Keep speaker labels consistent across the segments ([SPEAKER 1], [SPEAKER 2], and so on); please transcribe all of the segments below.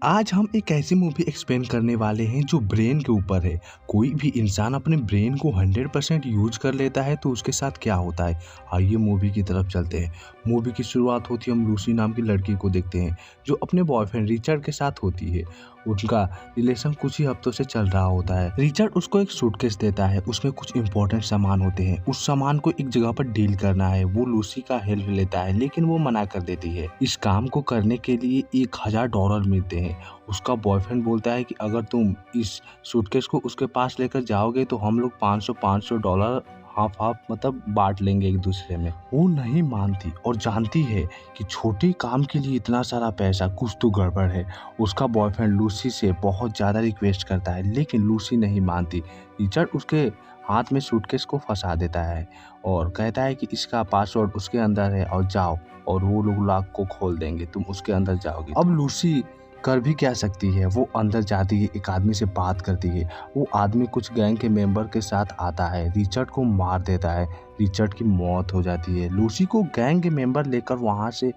[SPEAKER 1] आज हम एक ऐसी मूवी एक्सप्लेन करने वाले हैं जो ब्रेन के ऊपर है। कोई भी इंसान अपने ब्रेन को 100% यूज कर लेता है तो उसके साथ क्या होता है। आइए मूवी की तरफ चलते हैं। मूवी की शुरुआत होती है, हम लूसी नाम की लड़की को देखते हैं जो अपने बॉयफ्रेंड रिचर्ड के साथ होती है। उनका रिलेशन कुछ ही हफ्तों से चल रहा होता है। रिचर्ड उसको एक सूटकेस देता है, उसमें कुछ इंपॉर्टेंट सामान होते हैं। उस सामान को एक जगह पर डील करना है। वो लूसी का हेल्प लेता है लेकिन वो मना कर देती है। इस काम को करने के लिए $1000 मिलते हैं। उसका बॉयफ्रेंड बोलता है कि अगर तुम इस सूटकेस को उसके पास लेकर जाओगे तो हम लोग $500 हाफ हाफ मतलब बांट लेंगे एक दूसरे में। वो नहीं मानती और जानती है कि छोटे काम के लिए इतना सारा पैसा, कुछ तो गड़बड़ है। उसका बॉयफ्रेंड लूसी से बहुत ज़्यादा रिक्वेस्ट करता है लेकिन लूसी नहीं मानती। रिचर्ड उसके हाथ में सूटकेस को फंसा देता है और कहता है कि इसका पासवर्ड उसके अंदर है और जाओ, और वो लोग लॉक को खोल देंगे, तुम उसके अंदर जाओगे। अब लूसी कर भी क्या सकती है, वो अंदर जाती है, एक आदमी से बात करती है। वो आदमी कुछ गैंग के मेंबर के साथ आता है, रिचर्ड को मार देता है। रिचर्ड की मौत हो जाती है। लूसी को गैंग के मेंबर लेकर वहाँ से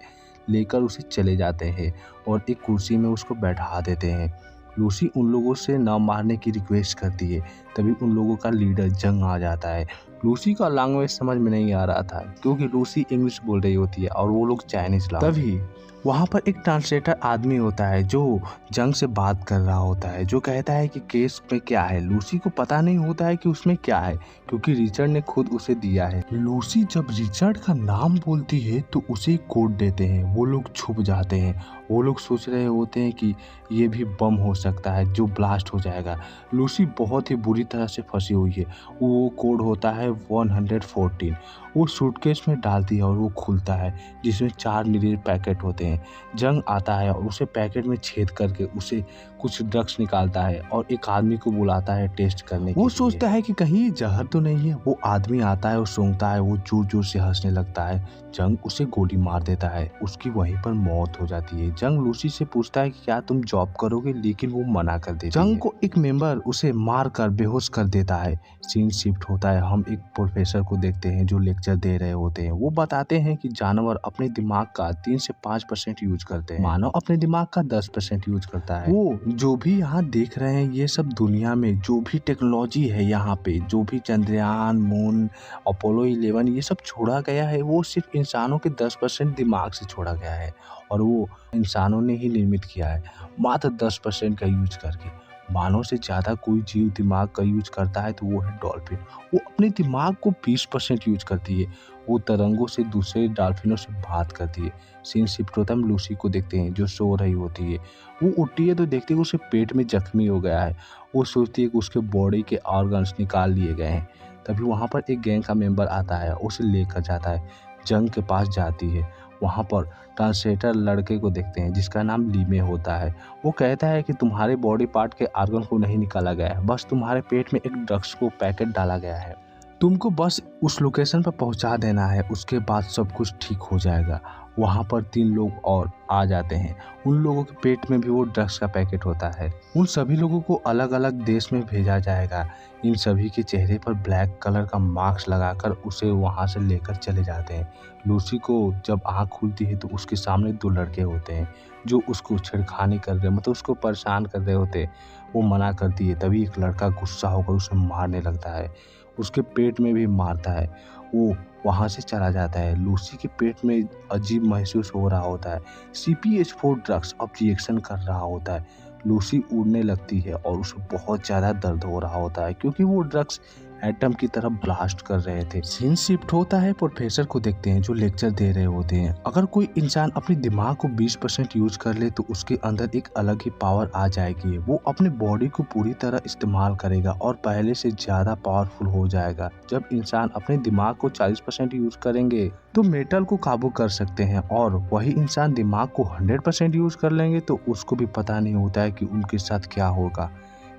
[SPEAKER 1] लेकर उसे चले जाते हैं और एक कुर्सी में उसको बैठा देते हैं। लूसी उन लोगों से न मारने की रिक्वेस्ट करती है। तभी उन लोगों का लीडर जंग आ जाता है। लूसी का लैंग्वेज समझ में नहीं आ रहा था क्योंकि लूसी इंग्लिश बोल रही होती है और वो लोग चाइनीज। तभी वहाँ पर एक ट्रांसलेटर आदमी होता है जो जंग से बात कर रहा होता है, जो कहता है कि केस में क्या है। लूसी को पता नहीं होता है कि उसमें क्या है क्योंकि रिचर्ड ने खुद उसे दिया है। लूसी जब रिचर्ड का नाम बोलती है तो उसे कोड देते हैं। वो लोग छुप जाते हैं। वो लोग सोच रहे होते हैं कि ये भी बम हो सकता है जो ब्लास्ट हो जाएगा। लूसी बहुत ही बुरी तरह से फंसी हुई है। वो कोड होता है 114। वो सूटकेस में डालती है और वो खुलता है जिसमें 4 नीले पैकेट होते हैं। जंग आता है और उसे पैकेट में छेद करके उसे कुछ ड्रग्स निकालता है और एक आदमी को बुलाता है टेस्ट करने के लिए। वो सोचता है कि कहीं ये जहर तो नहीं है। वो आदमी आता है और सूंघता है, वो जोर जोर से हंसने लगता है। जंग उसे गोली मार देता है, उसकी वहीं पर मौत हो जाती है। जंग लूसी से पूछता है कि क्या तुम जॉब करोगे, लेकिन वो मना कर देती है। जंग को एक मेंबर उसे मार कर बेहोश कर देता है। सीन शिफ्ट होता है, हम एक प्रोफेसर को देखते हैं जो लेक्चर दे रहे होते हैं। वो बताते हैं कि जानवर अपने दिमाग का 3 से 5% यूज करते हैं, मानव अपने दिमाग का 10% यूज करता है। वो जो भी यहाँ देख रहे हैं, ये सब दुनिया में जो भी टेक्नोलॉजी है, यहाँ पे जो भी चंद्रयान, मून, अपोलो 11 ये सब छोड़ा गया है, वो सिर्फ इंसानों के 10% दिमाग से छोड़ा गया है और वो इंसानों ने ही निर्मित किया है मात्र 10% का यूज करके। मानव से ज़्यादा कोई जीव दिमाग का यूज करता है तो वो है डॉल्फिन। वो अपने दिमाग को 20% यूज करती है। वो तरंगों से दूसरे डॉल्फिनों से बात करती है। सीन शिफ्ट होता है, हम लूसी को देखते हैं जो सो रही होती है। वो उठती है तो देखती है उसे पेट में जख्मी हो गया है। वो सोचती है कि उसके बॉडी के ऑर्गन्स निकाल लिए गए हैं। तभी वहाँ पर एक गैंग का मेंबर आता है, उसे लेकर जाता है। जंग के पास जाती है। वहाँ पर ट्रांसलेटर लड़के को देखते हैं जिसका नाम लीमे होता है। वो कहता है कि तुम्हारे बॉडी पार्ट के ऑर्गन को नहीं निकाला गया है, बस तुम्हारे पेट में एक ड्रग्स को पैकेट डाला गया है। तुमको बस उस लोकेशन पर पहुंचा देना है, उसके बाद सब कुछ ठीक हो जाएगा। वहाँ पर 3 लोग और आ जाते हैं। उन लोगों के पेट में भी वो ड्रग्स का पैकेट होता है। उन सभी लोगों को अलग अलग देश में भेजा जाएगा। इन सभी के चेहरे पर ब्लैक कलर का मास्क लगाकर उसे वहाँ से लेकर चले जाते हैं। लूसी को जब आँख खुलती है तो उसके सामने 2 लड़के होते हैं जो उसको छेड़खानी कर रहे, मतलब उसको परेशान कर रहे होते। वो मना करती है। तभी एक लड़का गुस्सा होकर उसे मारने लगता है, उसके पेट में भी मारता है। वो वहाँ से चला जाता है। लूसी के पेट में अजीब महसूस हो रहा होता है। CPH4 ड्रग्स अब रिएक्शन कर रहा होता है। लूसी उड़ने लगती है और उसे बहुत ज़्यादा दर्द हो रहा होता है क्योंकि वो ड्रग्स एटम की तरफ ब्लास्ट कर रहे थे। सीन शिफ्ट होता है, प्रोफेसर को देखते हैं जो लेक्चर दे रहे होते हैं। अगर कोई इंसान अपने दिमाग को 20% यूज कर ले तो उसके अंदर एक अलग ही पावर आ जाएगी। वो अपने बॉडी को पूरी तरह इस्तेमाल करेगा और पहले से ज़्यादा पावरफुल हो जाएगा। जब इंसान अपने दिमाग को 40% यूज करेंगे तो मेटल को काबू कर सकते हैं, और वही इंसान दिमाग को 100% यूज कर लेंगे तो उसको भी पता नहीं होता है कि उनके साथ क्या होगा।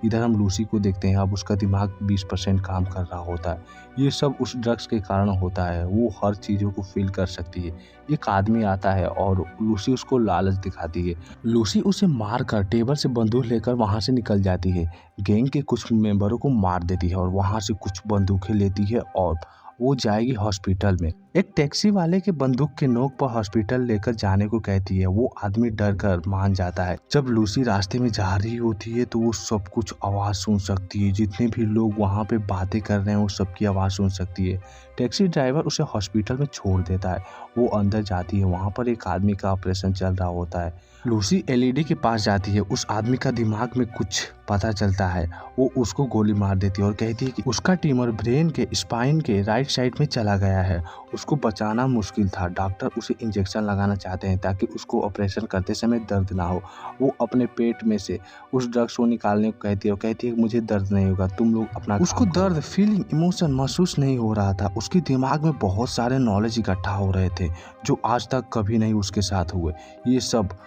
[SPEAKER 1] इधर हम लूसी को देखते हैं, अब उसका दिमाग 20% काम कर रहा होता है। ये सब उस ड्रग्स के कारण होता है। वो हर चीज़ों को फील कर सकती है। एक आदमी आता है और लूसी उसको लालच दिखाती है। लूसी उसे मार कर टेबल से बंदूक लेकर वहाँ से निकल जाती है। गैंग के कुछ मेंबरों को मार देती है और वहाँ से कुछ बंदूकें लेती है और वो जाएगी हॉस्पिटल में। एक टैक्सी वाले के बंदूक के नोक पर हॉस्पिटल लेकर जाने को कहती है। वो आदमी डर कर मान जाता है। जब लूसी रास्ते में जा रही होती है तो वो सब कुछ आवाज सुन सकती है। जितने भी लोग वहाँ पे बातें कर रहे हैं वो सबकी आवाज सुन सकती है। टैक्सी ड्राइवर उसे हॉस्पिटल में छोड़ देता है। वो अंदर जाती है। वहाँ पर एक आदमी का ऑपरेशन चल रहा होता है। लूसी एलईडी के पास जाती है। उस आदमी का दिमाग में कुछ पता चलता है। वो उसको गोली मार देती है और कहती है कि उसका ट्यूमर ब्रेन के स्पाइन के राइट साइड में चला गया है। उसको बचाना मुश्किल था। डॉक्टर उसे इंजेक्शन लगाना चाहते हैं ताकि उसको ऑपरेशन करते समय दर्द ना हो। वो अपने पेट में से उस ड्रग्स को निकालने को कहती है और कहती है कि मुझे दर्द नहीं होगा, तुम लोग अपना। उसको दर्द, फीलिंग, इमोशन महसूस नहीं हो रहा था। उसके दिमाग में बहुत सारे नॉलेज इकट्ठा हो रहे थे जो आज तक कभी नहीं उसके साथ हुए। ये सब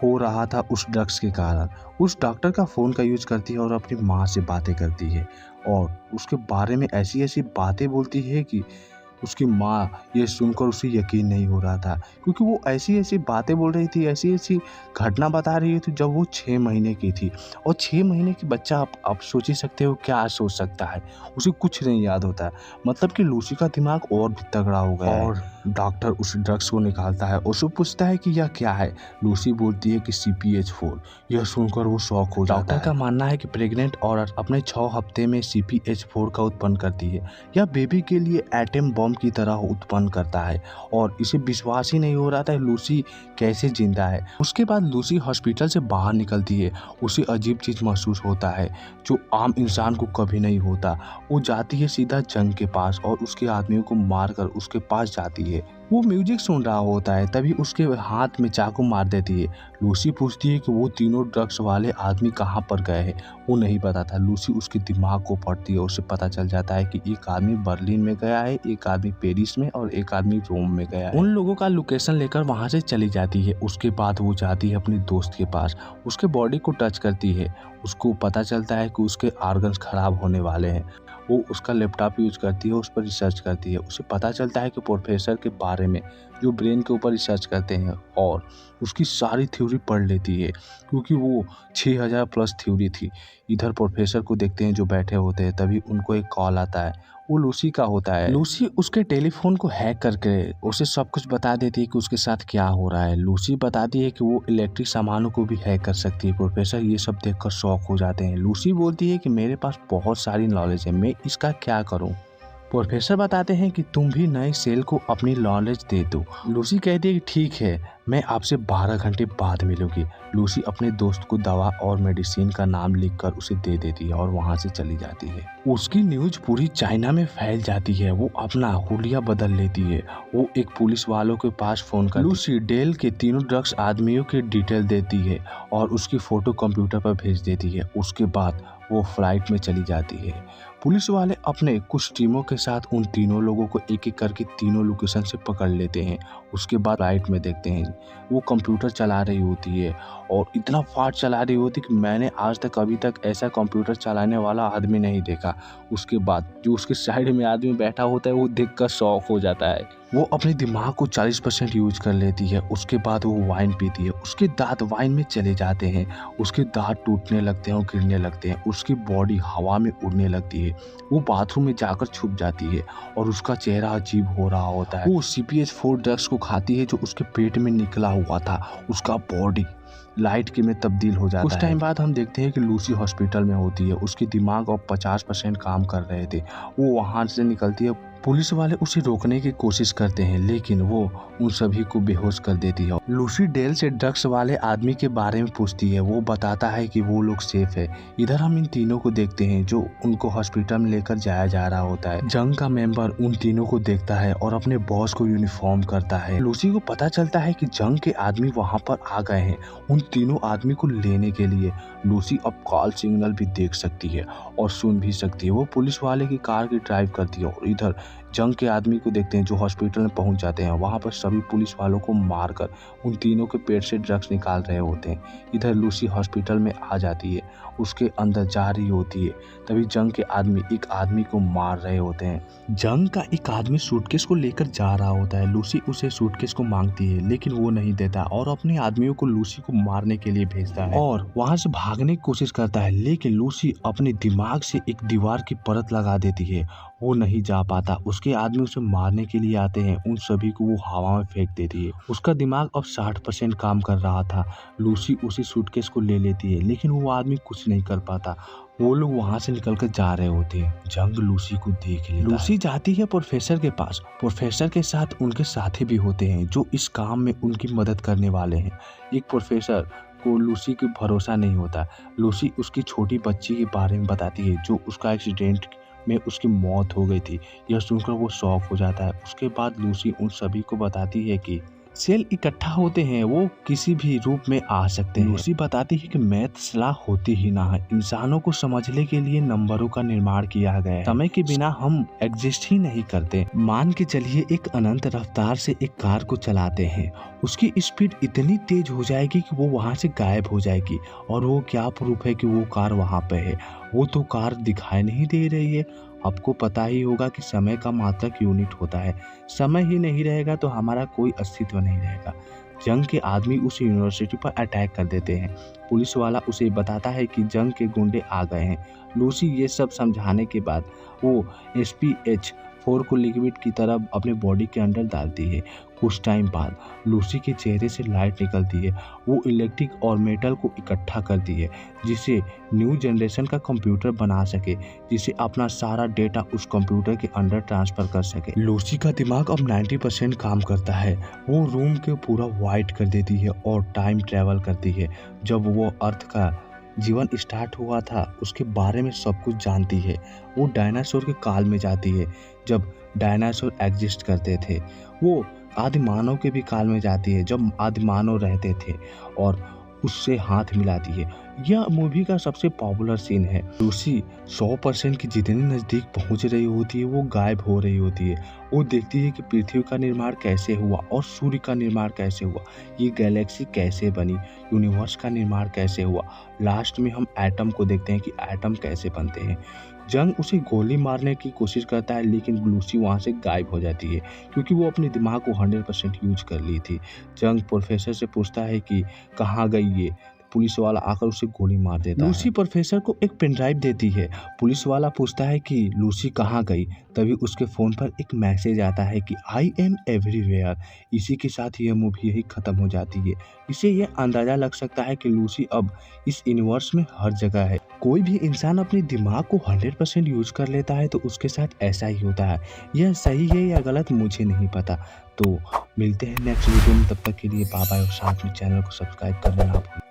[SPEAKER 1] हो रहा था उस ड्रग्स के कारण। उस डॉक्टर का फ़ोन का यूज करती है और अपनी माँ से बातें करती है और उसके बारे में ऐसी ऐसी बातें बोलती है कि उसकी माँ ये सुनकर उसे यकीन नहीं हो रहा था, क्योंकि वो ऐसी ऐसी बातें बोल रही थी, ऐसी ऐसी घटना बता रही थी जब वो 6 महीने की थी। और 6 महीने की बच्चा आप सोच ही सकते हो क्या सोच सकता है। उसे कुछ नहीं याद होता है। मतलब कि लूसी का दिमाग और भी तगड़ा हो गया है। और डॉक्टर उस ड्रग्स को निकालता है। उससे पूछता है कि यह क्या है। लूसी बोलती है कि CPH4। यह सुनकर वो शॉक हो जाता है। डॉक्टर का मानना है कि प्रेग्नेंट औरत अपने 6 हफ्ते में CPH4 का उत्पन्न करती है। यह बेबी के लिए एटम बम की तरह उत्पन्न करता है और इसे विश्वास ही नहीं हो रहा था लूसी कैसे जिंदा है। उसके बाद लूसी हॉस्पिटल से बाहर निकलती है। उसे अजीब चीज महसूस होता है जो आम इंसान को कभी नहीं होता। वो जाती है सीधा जंग के पास और उसके आदमियों को मारकर उसके पास जाती है। वो म्यूजिक सुन रहा होता है, तभी उसके हाथ में चाकू मार देती है। लूसी पूछती है कि वो तीनों ड्रग्स वाले आदमी कहाँ पर गए हैं। वो नहीं पता था। लूसी उसके दिमाग को पढ़ती है। उसे पता चल जाता है कि एक आदमी बर्लिन में गया है, एक आदमी पेरिस में और एक आदमी रोम में गया है। उन लोगों का लोकेशन लेकर वहाँ से चली जाती है। उसके बाद वो जाती है अपने दोस्त के पास, उसके बॉडी को टच करती है। उसको पता चलता है कि उसके ऑर्गन्स खराब होने वाले हैं। वो उसका लैपटॉप यूज करती है, उस पर रिसर्च करती है। उसे पता चलता है कि प्रोफेसर के बारे में जो ब्रेन के ऊपर रिसर्च करते हैं और उसकी सारी थ्योरी पढ़ लेती है, क्योंकि वो 6000 प्लस थ्योरी थी। इधर प्रोफेसर को देखते हैं जो बैठे होते हैं, तभी उनको एक कॉल आता है। वो लूसी का होता है। लूसी उसके टेलीफोन को हैक करके उसे सब कुछ बता देती है कि उसके साथ क्या हो रहा है। लूसी बताती है कि वो इलेक्ट्रिक सामानों को भी हैक कर सकती है। प्रोफेसर ये सब देखकर शॉक हो जाते हैं। लूसी बोलती है कि मेरे पास बहुत सारी नॉलेज है, मैं इसका क्या करूं। प्रोफेसर बताते हैं कि तुम भी नए सेल को अपनी नॉलेज दे दो। लूसी कहती है कि ठीक है, मैं आपसे 12 घंटे बाद मिलूंगी। लूसी अपने दोस्त को दवा और मेडिसिन का नाम लिखकर उसे दे देती है और वहां से चली जाती है। उसकी न्यूज पूरी चाइना में फैल जाती है। वो अपना हुलिया बदल लेती है। वो एक पुलिस वालों के पास फोन कर लूसी डेल के तीनों ड्रग्स आदमियों की डिटेल देती है और उसकी फोटो कंप्यूटर पर भेज देती है। उसके बाद वो फ्लाइट में चली जाती है। पुलिस वाले अपने कुछ टीमों के साथ उन तीनों लोगों को एक एक करके तीनों लोकेशन से पकड़ लेते हैं। उसके बाद फ्लाइट में देखते हैं वो कंप्यूटर चला रही होती है और इतना फास्ट चला रही होती कि मैंने आज तक अभी तक ऐसा कंप्यूटर चलाने वाला आदमी नहीं देखा। उसके बाद जो उसके साइड में आदमी बैठा होता है वो देखकर शॉक हो जाता है। वो अपने दिमाग को 40% यूज कर लेती है। उसके बाद वो वाइन पीती है। उसके दांत वाइन में चले जाते हैं। उसके दांत टूटने लगते हैं और गिरने लगते हैं। उसकी बॉडी हवा में उड़ने लगती है। वो बाथरूम में जाकर छुप जाती है और उसका चेहरा अजीब हो रहा होता है। वो CPH4 ड्रग्स को खाती है जो उसके पेट में निकला हुआ था। उसका बॉडी लाइट के में तब्दील हो जाता है। कुछ टाइम बाद हम देखते हैं कि लूसी हॉस्पिटल में होती है। उसके दिमाग अब 50% काम कर रहे थे। वो वहां से निकलती है। पुलिस वाले उसे रोकने की कोशिश करते हैं लेकिन वो उन सभी को बेहोश कर देती है। लूसी डेल से ड्रग्स वाले आदमी के बारे में पूछती है। वो बताता है कि वो लोग सेफ है। इधर हम इन तीनों को देखते हैं जो उनको हॉस्पिटल में लेकर जाया जा रहा होता है। जंग का मेंबर उन तीनों को देखता है और अपने बॉस को यूनिफॉर्म करता है। लूसी को पता चलता है कि जंग के आदमी वहां पर आ गए हैं उन तीनों आदमी को लेने के लिए। लूसी अब कॉल सिग्नल भी देख सकती है और सुन भी सकती है। वो पुलिस वाले की कार की ड्राइव करती है और इधर जंग के आदमी को देखते हैं जो हॉस्पिटल में पहुंच जाते हैं। वहां पर सभी पुलिस वालों को मारकर उन तीनों के पेट से ड्रग्स निकाल रहे होते हैं। इधर लूसी हॉस्पिटल में आ जाती है। उसके अंदर जा रही होती है, तभी जंग के आदमी एक आदमी को मार रहे होते हैं। जंग का एक आदमी सूटकेस को लेकर जा रहा होता है। लूसी उसे सूटकेस को मांगती है लेकिन वो नहीं देता और अपने आदमियों को लूसी को मारने के लिए भेजता है और वहां से भागने की कोशिश करता है। लेकिन लूसी अपने दिमाग से एक दीवार की परत लगा देती है वो नहीं जा पाता। उसके आदमी उसे मारने के लिए आते हैं, उन सभी को वो हवा में फेंक देती है। उसका दिमाग अब 60% काम कर रहा था। लूसी उसी सूटकेस को ले लेती है, लेकिन वो आदमी कुछ नहीं कर पाता। वो लोग वहाँ से निकल कर जा रहे होते हैं। जंग लूसी को देख लेता है। लूसी जाती है प्रोफेसर के पास। प्रोफेसर के साथ उनके साथी भी होते हैं जो इस काम में उनकी मदद करने वाले हैं। एक प्रोफेसर को लूसी की भरोसा नहीं होता। लूसी उसकी छोटी बच्ची के बारे में बताती है जो उसका एक्सीडेंट में उसकी मौत हो गई थी। यह सुनकर वो शॉक हो जाता है। उसके बाद लूसी उन सभी को बताती है कि सेल इकट्ठा होते हैं, वो किसी भी रूप में आ सकते हैं। लूसी बताती है कि मैथ सलाह होती ही ना है, इंसानों को समझने के लिए नंबरों का निर्माण किया गया है। समय के बिना हम एग्जिस्ट ही नहीं करते। मान के चलिए एक अनंत रफ्तार से एक कार को चलाते हैं, उसकी स्पीड इतनी तेज हो जाएगी कि वो वहां से गायब हो जाएगी। और वो क्या प्रूफ है कि वो कार वहां पे है? वो तो कार दिखाई नहीं दे रही है। आपको पता ही होगा कि समय का मात्रक यूनिट होता है। समय ही नहीं रहेगा तो हमारा कोई अस्तित्व नहीं रहेगा। जंग के आदमी उस यूनिवर्सिटी पर अटैक कर देते हैं। पुलिस वाला उसे बताता है कि जंग के गुंडे आ गए हैं। लूसी ये सब समझाने के बाद वो SPH4 को लिक्विड की तरह अपने बॉडी के अंदर डालती है। कुछ टाइम बाद लूसी के चेहरे से लाइट निकलती है। वो इलेक्ट्रिक और मेटल को इकट्ठा करती है जिसे न्यू जनरेशन का कंप्यूटर बना सके, जिसे अपना सारा डेटा उस कंप्यूटर के अंदर ट्रांसफर कर सके। लूसी का दिमाग अब 90% काम करता है। वो रूम के पूरा वाइट कर देती है और टाइम ट्रेवल करती है। जब वो अर्थ का जीवन स्टार्ट हुआ था उसके बारे में सब कुछ जानती है। वो डायनासोर के काल में जाती है, जब डायनासोर एग्जिस्ट करते थे। वो आदि मानव के भी काल में जाती है, जब आदि मानव रहते थे, और उससे हाथ मिलाती है। यह मूवी का सबसे पॉपुलर सीन है। लूसी 100% की जितनी नज़दीक पहुंच रही होती है वो गायब हो रही होती है। वो देखती है कि पृथ्वी का निर्माण कैसे हुआ और सूर्य का निर्माण कैसे हुआ, ये गैलेक्सी कैसे बनी, यूनिवर्स का निर्माण कैसे हुआ। लास्ट में हम एटम को देखते हैं कि एटम कैसे बनते हैं। जंग उसे गोली मारने की कोशिश करता है, लेकिन लूसी वहाँ से गायब हो जाती है क्योंकि वो अपने दिमाग को 100% यूज कर ली थी। जंग प्रोफेसर से पूछता है कि कहाँ गई ये। पुलिस वाला आकर उसे गोली मार देता है। लूसी प्रोफेसर को एक पेन ड्राइव देती है। पुलिस वाला पूछता है कि लूसी कहाँ गई। तभी उसके फ़ोन पर एक मैसेज आता है कि आई एम एवरीवेयर। इसी के साथ यह मूवी यही ख़त्म हो जाती है। इसे यह अंदाज़ा लग सकता है कि लूसी अब इस यूनिवर्स में हर जगह है। कोई भी इंसान अपने दिमाग को 100% यूज कर लेता है तो उसके साथ ऐसा ही होता है। यह सही है या गलत मुझे नहीं पता। तो मिलते हैं नेक्स्ट वीडियो में, तब तक के लिए बाय बाय और साथ में चैनल को सब्सक्राइब करना ना भूलें।